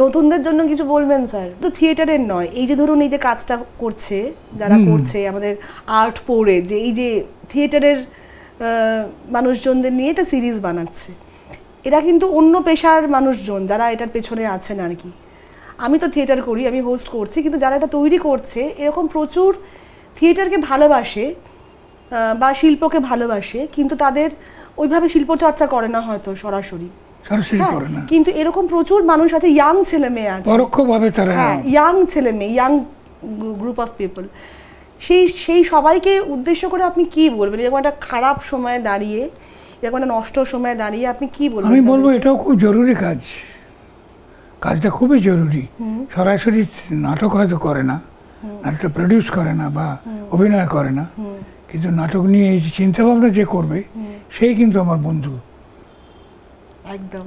নতুনদের জন্য কিছু বলবেন স্যার? তো থিয়েটারের নয়, এই যে ধরুন এই যে কাজটা করছে যারা করছে আমাদের আর্ট পড়ে, যে এই যে থিয়েটারের মানুষজনদের নিয়ে এটা সিরিজ বানাচ্ছে, এরা কিন্তু অন্য পেশার মানুষজন যারা এটার পেছনে আছেন আর কি। আমি তো থিয়েটার করি, আমি হোস্ট করছি, কিন্তু যারা এটা তৈরি করছে এরকম প্রচুর থিয়েটারকে ভালোবাসে বা শিল্পকে ভালোবাসে, কিন্তু তাদের ওইভাবে শিল্প চর্চা করে না হয়তো সরাসরি, করে না, কিন্তু এরকম প্রচুর মানুষ আছে, ইয়াং ছেলে মেয়ে আছে পরোক্ষভাবে তারা, হ্যাঁ ইয়াং ছেলে মেয়ে, ইয়াং গ্রুপ অফ পিপল, সেই সবাইকে উদ্দেশ্য করে আপনি কি বলবেন? এরকম একটা খারাপ সময়ে দাঁড়িয়ে, এরকম একটা নষ্ট সময়ে দাঁড়িয়ে আপনি কি বলবেন? আমি বলবো এটাও খুব জরুরি কাজ, কাজটা খুবই জরুরি। সরাসরি নাটক হয়তো করে না, নাটকটা প্রডিউস করে না বা অভিনয় করে না, কিন্তু নাটক নিয়ে এই চিন্তা ভাবনা যে করবে সেই কিন্তু আমার বন্ধু। একদম।